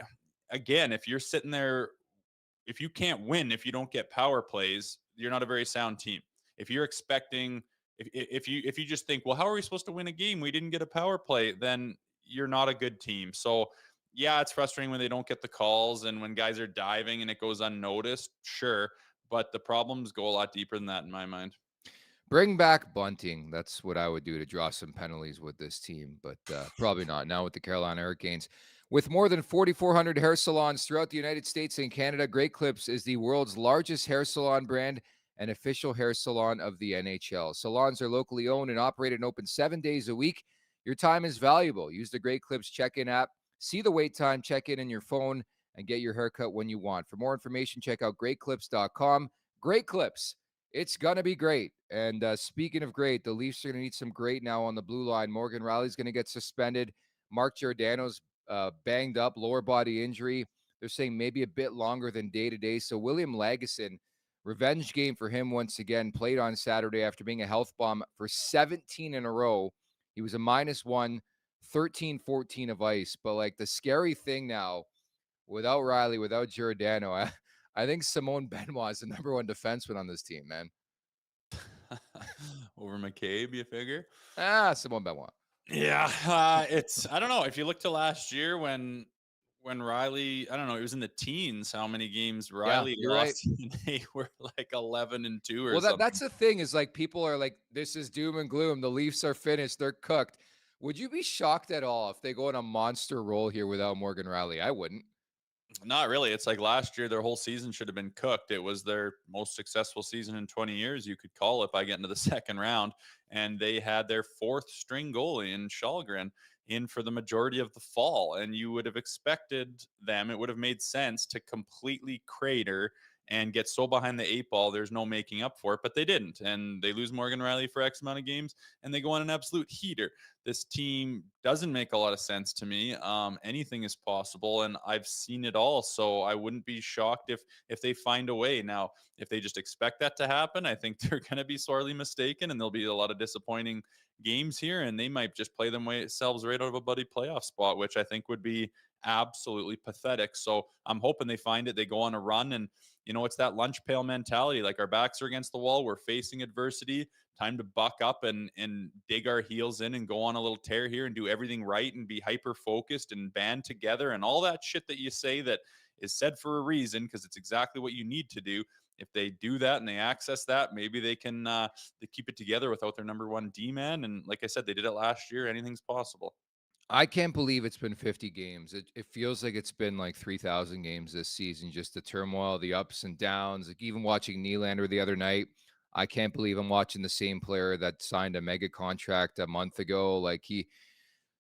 again, if you're sitting there, if you can't win, if you don't get power plays, you're not a very sound team. If you're expecting, if you just think, well, how are we supposed to win a game? We didn't get a power play, then you're not a good team. So yeah, it's frustrating when they don't get the calls and when guys are diving and it goes unnoticed. Sure, but the problems go a lot deeper than that in my mind. Bring back bunting. That's what I would do to draw some penalties with this team, but probably not now with the Carolina Hurricanes. With more than 4,400 hair salons throughout the United States and Canada, Great Clips is the world's largest hair salon brand and official hair salon of the NHL. Salons are locally owned and operated and open 7 days a week. Your time is valuable. Use the Great Clips check-in app. See the wait time, check in your phone, and get your haircut when you want. For more information, check out greatclips.com. Great Clips. It's going to be great. And speaking of great, the Leafs are going to need some great now on the blue line. Morgan Rielly's going to get suspended. Mark Giordano's banged up, lower body injury. They're saying maybe a bit longer than day-to-day. So William Lagesson, revenge game for him once again, played on Saturday after being a health bomb for 17 in a row. He was a -1, 13-14 of ice. But, like, the scary thing now, without Rielly, without Giordano, I think Simone Benoit is the number 1 defenseman on this team, man. Over McCabe, you figure? Simone Benoit. Yeah, I don't know. If you look to last year when Rielly, I don't know, it was in the teens how many games Rielly you're lost. Right. They were like 11-2 or Well, something. that's the thing is, like, people are like, this is doom and gloom. The Leafs are finished. They're cooked. Would you be shocked at all if they go on a monster roll here without Morgan Rielly? I wouldn't. Not really. It's like last year, their whole season should have been cooked. It was their most successful season in 20 years, you could call it, by getting to the second round. And they had their 4th string goalie in Shalgren in for the majority of the fall. And you would have expected them, it would have made sense to completely crater and get so behind the 8 ball, there's no making up for it. But they didn't. And they lose Morgan Rielly for X amount of games, and they go on an absolute heater. This team doesn't make a lot of sense to me. Anything is possible, and I've seen it all. So I wouldn't be shocked if they find a way. Now, if they just expect that to happen, I think they're going to be sorely mistaken, and there'll be a lot of disappointing games here, and they might just play themselves right out of a buddy playoff spot, which I think would be absolutely pathetic. So I'm hoping they find it. They go on a run, and it's that lunch pail mentality. Like, our backs are against the wall, we're facing adversity. Time to buck up and dig our heels in and go on a little tear here and do everything right and be hyper focused and band together and all that shit that you say that is said for a reason, because it's exactly what you need to do. If they do that and they access that, maybe they can they keep it together without their number one D man. And like I said, they did it last year. Anything's possible. I can't believe it's been 50 games. It feels like it's been like 3,000 games this season, just the turmoil, the ups and downs. Like, even watching Nylander the other night, I can't believe I'm watching the same player that signed a mega contract a month ago. Like,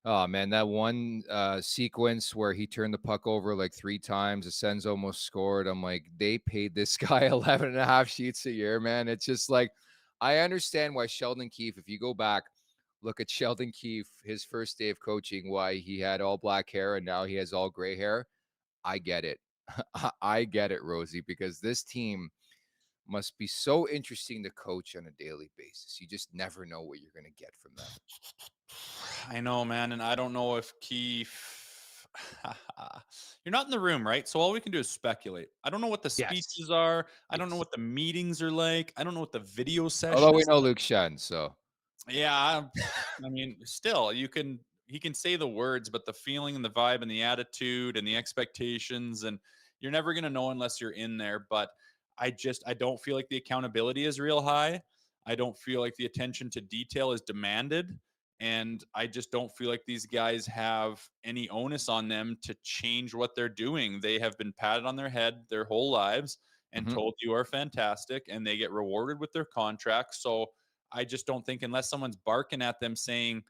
oh man, that one sequence where he turned the puck over like 3 times, the Sens almost scored. I'm like, they paid this guy 11 and a half sheets a year, man. It's just like, I understand why Sheldon Keefe, if you go back, look at Sheldon Keefe, his first day of coaching, why he had all black hair and now he has all gray hair. I get it. I get it, Rosie, because this team must be so interesting to coach on a daily basis. You just never know what you're going to get from them. I know, man, and I don't know if Keith. You're not in the room, right? So all we can do is speculate. I don't know what the Yes. speeches are. I don't know Yes. what the meetings are like. I don't know what the video Although session we is. know Luke Shen, so Yeah, I mean, still, he can say the words, but the feeling and the vibe and the attitude and the expectations, and you're never gonna know unless you're in there. But I don't feel like the accountability is real high. I don't feel like the attention to detail is demanded. And I just don't feel like these guys have any onus on them to change what they're doing. They have been patted on their head their whole lives and mhm. told you are fantastic, and they get rewarded with their contracts. So I just don't think, unless someone's barking at them saying,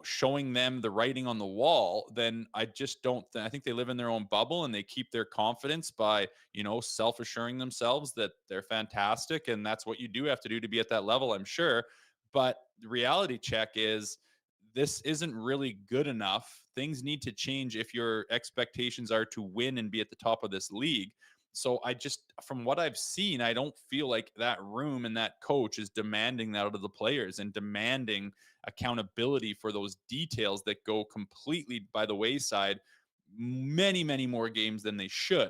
showing them the writing on the wall, then I just don't. I think they live in their own bubble, and they keep their confidence by, self assuring themselves that they're fantastic. And that's what you do have to do to be at that level, I'm sure. But the reality check is, this isn't really good enough. Things need to change if your expectations are to win and be at the top of this league. So I just, from what I've seen, I don't feel like that room and that coach is demanding that out of the players and demanding accountability for those details that go completely by the wayside many, many more games than they should.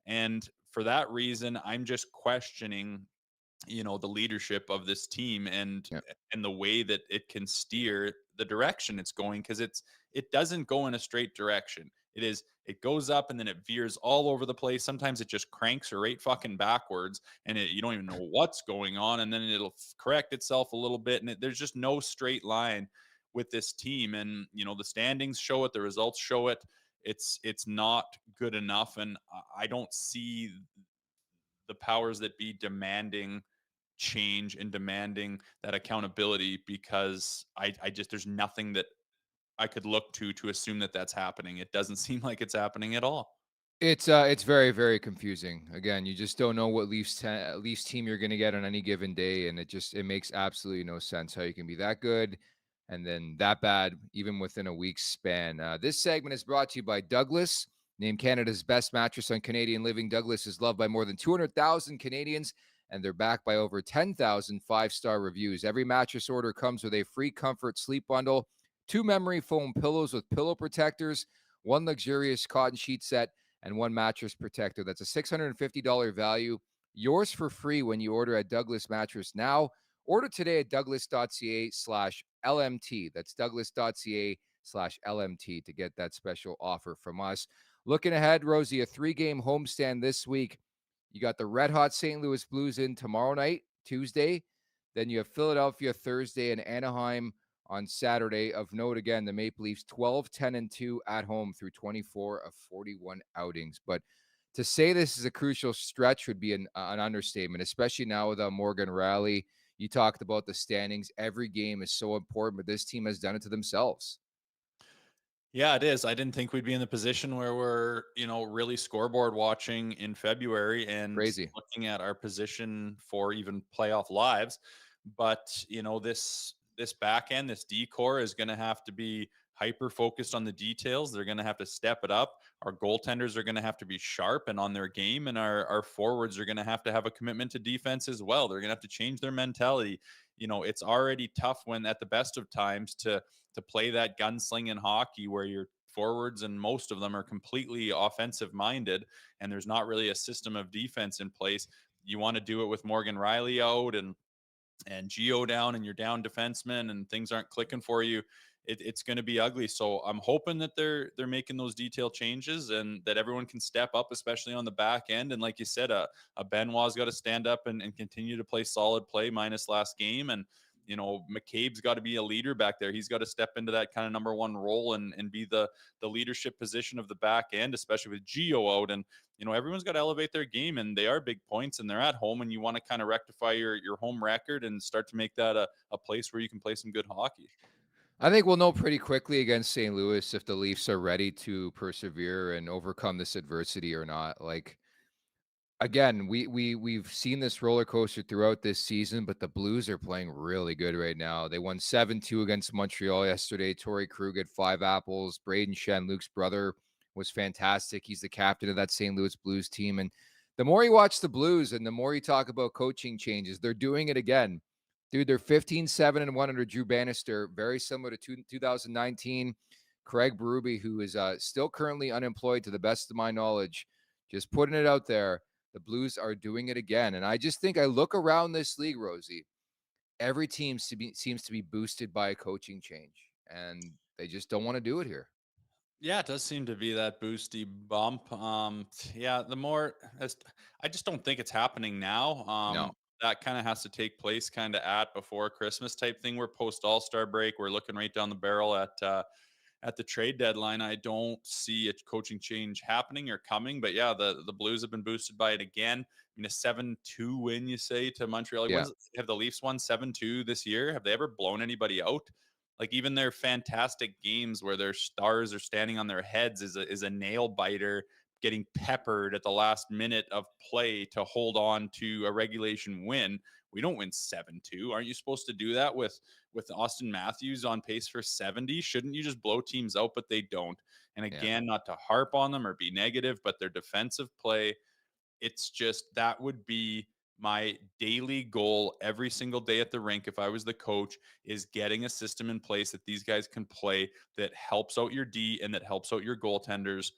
And for that reason, I'm just questioning, the leadership of this team Yep. and the way that it can steer the direction it's going, because it doesn't go in a straight direction. It goes up and then it veers all over the place. Sometimes it just cranks right fucking backwards, and you don't even know what's going on, and then it'll correct itself a little bit, and there's just no straight line with this team. And the standings show it, the results show it. It's not good enough, and I don't see the powers that be demanding change and demanding that accountability, because I just, there's nothing that I could look to assume that that's happening. It doesn't seem like it's happening at all. It's very, very confusing. Again, you just don't know what Leafs team you're going to get on any given day, and it makes absolutely no sense how you can be that good and then that bad even within a week's span. This segment is brought to you by Douglas, named Canada's best mattress on Canadian living. Douglas is loved by more than 200,000 Canadians, and they're backed by over 10,000 five-star reviews. Every mattress order comes with a free comfort sleep bundle, 2 memory foam pillows with pillow protectors, 1 luxurious cotton sheet set, and 1 mattress protector. That's a $650 value. Yours for free when you order at Douglas Mattress now. Order today at douglas.ca/LMT. That's douglas.ca/LMT to get that special offer from us. Looking ahead, Rosie, a 3-game homestand this week. You got the red hot St. Louis Blues in tomorrow night, Tuesday. Then you have Philadelphia Thursday and Anaheim on Saturday. Of note, again, the Maple Leafs 12-10-2 at home through 24 of 41 outings. But to say this is a crucial stretch would be an understatement, especially now with Morgan Rielly. You talked about the standings. Every game is so important, but this team has done it to themselves. Yeah, it is. I didn't think we'd be in the position where we're, really scoreboard watching in February and Crazy. looking at our position for even playoff lives. But, this back end, this decor is going to have to be hyper focused on the details. They're going to have to step it up. Our goaltenders are going to have to be sharp and on their game, and our forwards are going to have a commitment to defense as well. They're going to have to change their mentality. It's already tough when at the best of times to play that gunslinging hockey where your forwards and most of them are completely offensive minded and there's not really a system of defense in place. You want to do it with Morgan Rielly out and Geo down and you're down defenseman and things aren't clicking for you. It's going to be ugly. So I'm hoping that they're making those detail changes and that everyone can step up, especially on the back end. And like you said, a Benoit's got to stand up and continue to play solid play minus last game. And McCabe's got to be a leader back there. He's got to step into that kind of number one role and be the leadership position of the back end, especially with Geo out. And everyone's got to elevate their game, and they are big points, and they're at home, and you want to kind of rectify your home record and start to make that a place where you can play some good hockey. I think we'll know pretty quickly against St. Louis if the Leafs are ready to persevere and overcome this adversity or not. Like, again, we've seen this roller coaster throughout this season, but the Blues are playing really good right now. They won 7-2 against Montreal yesterday. Torrey Krug had 5 apples. Braden Shen, Luke's brother, was fantastic. He's the captain of that St. Louis Blues team. And the more you watch the Blues and the more you talk about coaching changes, they're doing it again. Dude, they're 15-7-1 under Drew Bannister, very similar to 2019. Craig Berube, who is still currently unemployed to the best of my knowledge, just putting it out there. The Blues are doing it again. And I just think I look around this league, Rosie, every team seems to be boosted by a coaching change, and they just don't want to do it here. Yeah, it does seem to be that boosty bump. Yeah, I just don't think it's happening now. No. That kind of has to take place kind of at before Christmas type thing. We're post All-Star break. We're looking right down the barrel at the trade deadline. I don't see a coaching change happening or coming, but yeah, the Blues have been boosted by it again. I mean, a 7-2 win, you say, to Montreal. Yeah. Have the Leafs won 7-2 this year? Have they ever blown anybody out? Like even their fantastic games where their stars are standing on their heads is a nail biter getting peppered at the last minute of play to hold on to a regulation win. We don't win 7-2. Aren't you supposed to do that with Austin Matthews on pace for 70? Shouldn't you just blow teams out? But they don't. And Yeah. again, not to harp on them or be negative, but their defensive play, it's just that would be my daily goal every single day at the rink if I was the coach, is getting a system in place that these guys can play that helps out your D and that helps out your goaltenders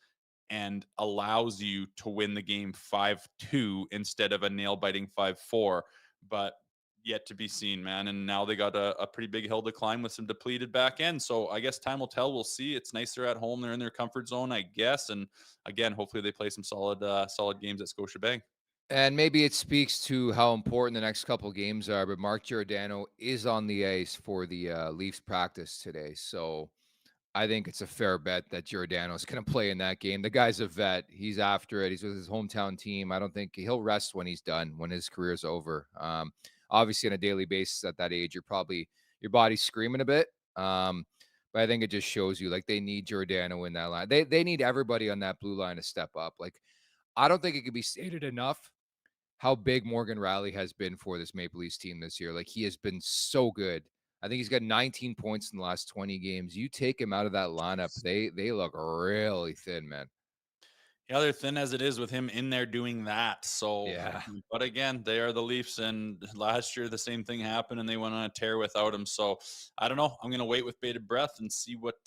and allows you to win the game 5-2 instead of a nail biting 5-4. But yet to be seen, man. And now they got a pretty big hill to climb with some depleted back end. So I guess time will tell. We'll see. It's nice they're at home. They're in their comfort zone, I guess. And again, hopefully they play some solid games at Scotiabank. And maybe it speaks to how important the next couple games are, but Mark Giordano is on the ice for the Leafs practice today. So I think it's a fair bet that Giordano is going to play in that game. The guy's a vet. He's after it. He's with his hometown team. I don't think he'll rest when he's done, when his career's over. Obviously, on a daily basis at that age, your body's screaming a bit. But I think it just shows you, like, they need Giordano in that line. They need everybody on that blue line to step up. Like, I don't think it could be stated enough how big Morgan Rielly has been for this Maple Leafs team this year. Like, he has been so good. I think he's got 19 points in the last 20 games. You take him out of that lineup, they look really thin, man. Yeah, they're thin as it is with him in there doing that. So, Yeah. but again, they are the Leafs, and last year the same thing happened, and they went on a tear without him. So, I don't know. I'm gonna wait with bated breath and see what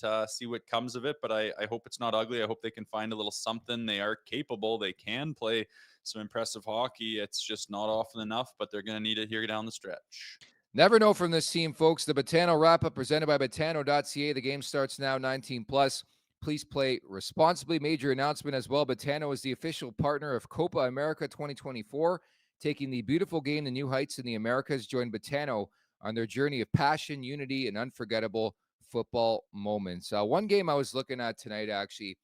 comes of it. But I hope it's not ugly. I hope they can find a little something. They are capable. They can play some impressive hockey. It's just not often enough, but they're gonna need it here down the stretch. Never know from this team, folks. The Betano wrap-up presented by Betano.ca. The game starts now, 19 plus. Please play responsibly. Major announcement as well. Betano is the official partner of Copa America 2024, taking the beautiful game to new heights in the Americas. Join Betano on their journey of passion, unity, and unforgettable football moments. One game I was looking at tonight, actually,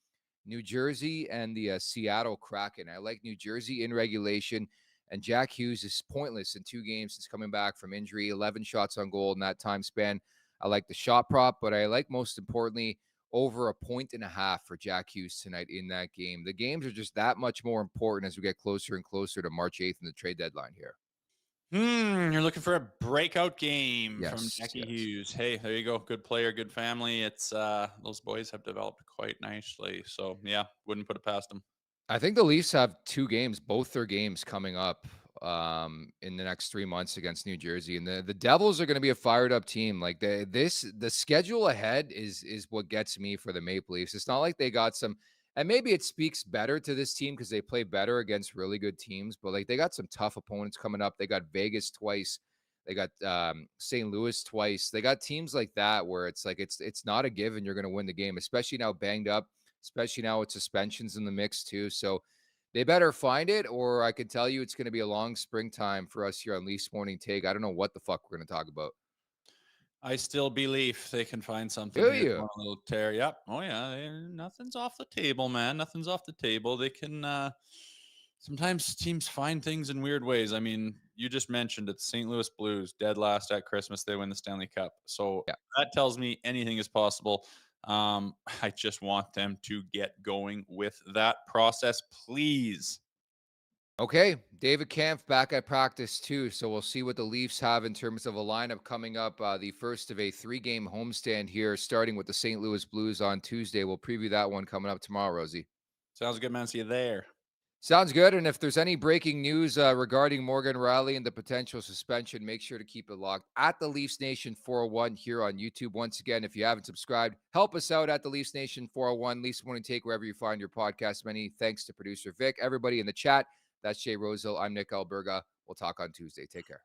New Jersey and the Seattle Kraken. I like New Jersey in regulation. And Jack Hughes is pointless in 2 games since coming back from injury, 11 shots on goal in that time span. I like the shot prop, but I like most importantly over 1.5 for Jack Hughes tonight in that game. The games are just that much more important as we get closer and closer to March 8th and the trade deadline here. You're looking for a breakout game from Yes, Jackie yes. Hughes. Hey, there you go. Good player, good family. It's those boys have developed quite nicely. So yeah, wouldn't put it past them. I think the Leafs have 2 games, both their games coming up in the next 3 months against New Jersey, and the Devils are going to be a fired up team. Like the schedule ahead is what gets me for the Maple Leafs. It's not like they got some, and maybe it speaks better to this team because they play better against really good teams. But like they got some tough opponents coming up. They got Vegas twice. They got St. Louis twice. They got teams like that where it's like it's not a given you're going to win the game, especially now banged up. Especially now with suspensions in the mix too. So they better find it, or I can tell you it's going to be a long springtime for us here on Leafs Morning Take. I don't know what the fuck we're going to talk about. I still believe they can find something Do here. you? A little tear. Yep. Oh yeah. Nothing's off the table, man. Nothing's off the table. They can. Sometimes teams find things in weird ways. I mean, you just mentioned it. St. Louis Blues dead last at Christmas. They win the Stanley Cup. So Yeah. that tells me anything is possible. I just want them to get going with that process, please. Okay, David Kampf back at practice too. So we'll see what the Leafs have in terms of a lineup coming up. The first of a 3-game homestand here, starting with the St. Louis Blues on Tuesday. We'll preview that one coming up tomorrow, Rosie. Sounds good, man. See you there. Sounds good. And if there's any breaking news regarding Morgan Rielly and the potential suspension, make sure to keep it locked at the Leafs Nation 401 here on YouTube. Once again, if you haven't subscribed, help us out at the Leafs Nation 401. Leafs Morning Take, wherever you find your podcast. Many thanks to producer Vic, everybody in the chat. That's Jay Rosehill. I'm Nick Alberga. We'll talk on Tuesday. Take care.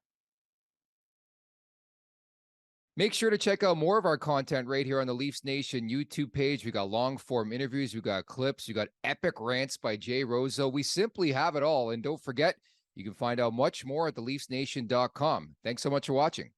Make sure to check out more of our content right here on the Leafs Nation YouTube page. We got long form interviews, we got clips, we got epic rants by Jay Rosehill. We simply have it all. And don't forget, you can find out much more at theleafsnation.com. Thanks so much for watching.